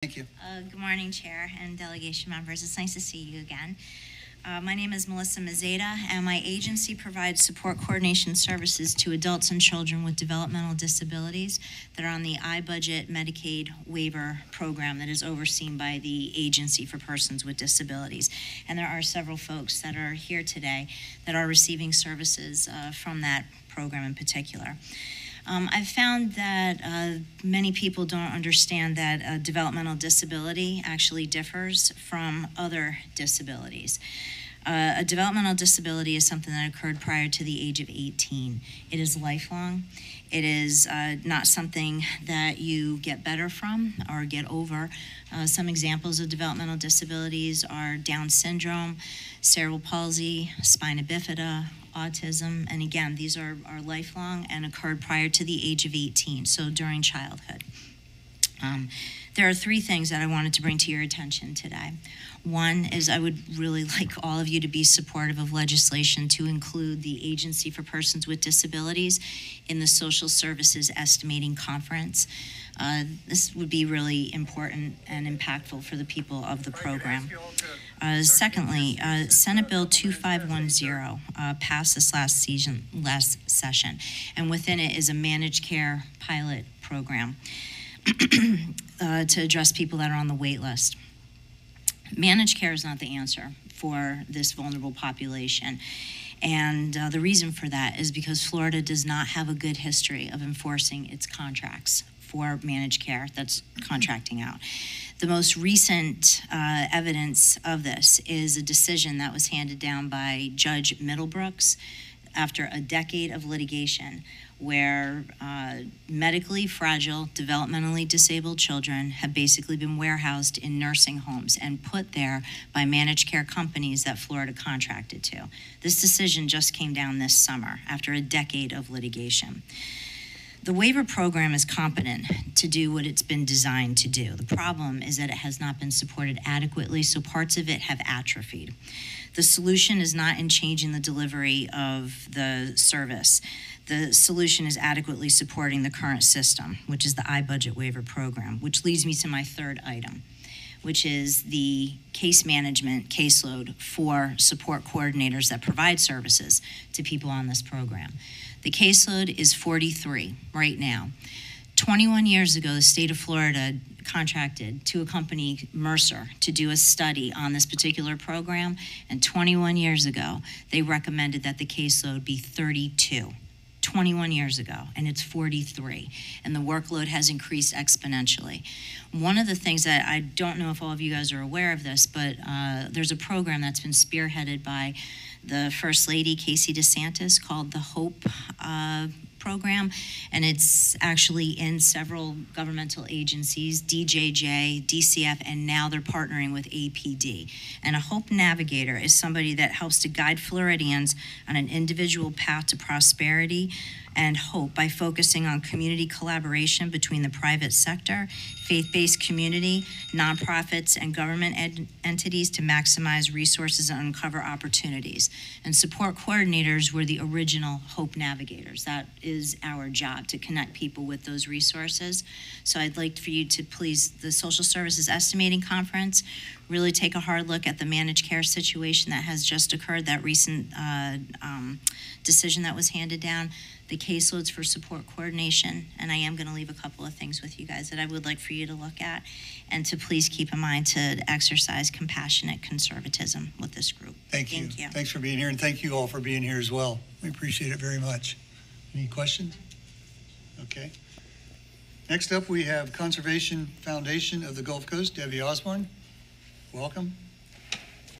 Thank you. Good morning, Chair and delegation members. It's nice to see you again. My name is Melissa Mazaeda, and my agency provides support coordination services to adults and children with developmental disabilities that are on the iBudget Medicaid waiver program that is overseen by the Agency for Persons with Disabilities. And there are several folks that are here today that are receiving services from that program in particular. I've found that many people don't understand that developmental disability actually differs from other disabilities. A developmental disability is something that occurred prior to the age of 18. It is lifelong. It is not something that you get better from or get over. Some examples of developmental disabilities are Down syndrome, cerebral palsy, spina bifida, autism, and again, these are lifelong and occurred prior to the age of 18, so during childhood. There are three things that I wanted to bring to your attention today. One is I would really like all of you to be supportive of legislation to include the Agency for Persons with Disabilities in the Social Services Estimating Conference. This would be really important and impactful for the people of the program. Secondly, Senate Bill 2510 passed this last session, and within it is a managed care pilot program to address people that are on the wait list. Managed care is not the answer for this vulnerable population. And the reason for that is because Florida does not have a good history of enforcing its contracts for managed care that's contracting out. The most recent evidence of this is a decision that was handed down by Judge Middlebrooks after a decade of litigation where medically fragile, developmentally disabled children have basically been warehoused in nursing homes and put there by managed care companies that Florida contracted to. This decision just came down this summer after a decade of litigation. The waiver program is competent to do what it's been designed to do. The problem is that it has not been supported adequately, so parts of it have atrophied. The solution is not in changing the delivery of the service. The solution is adequately supporting the current system, which is the iBudget waiver program, which leads me to my third item, which is the case management caseload for support coordinators that provide services to people on this program. The caseload is 43 right now. 21 years ago, the state of Florida contracted to a company, Mercer, to do a study on this particular program, and 21 years ago, they recommended that the caseload be 32. 21 years ago, and it's 43, and the workload has increased exponentially. One of the things that I don't know if all of you guys are aware of this, but there's a program that's been spearheaded by the First Lady, Casey DeSantis, called the HOPE program, and it's actually in several governmental agencies, DJJ, DCF, and now they're partnering with APD. And a HOPE navigator is somebody that helps to guide Floridians on an individual path to prosperity and hope by focusing on community collaboration between the private sector, faith-based community, nonprofits, and government entities to maximize resources and uncover opportunities. And support coordinators were the original HOPE navigators. That is our job, to connect people with those resources. So I'd like for you to please, the Social Services Estimating Conference, really take a hard look at the managed care situation that has just occurred, that recent decision that was handed down, the caseloads for support coordination, and I am going to leave a couple of things with you guys that I would like for you to look at, and to please keep in mind to exercise compassionate conservatism with this group. Thank you. Thanks for being here, and thank you all for being here as well. We appreciate it very much. Any questions? Okay. Next up, we have Conservation Foundation of the Gulf Coast, Debbie Osborne. Welcome.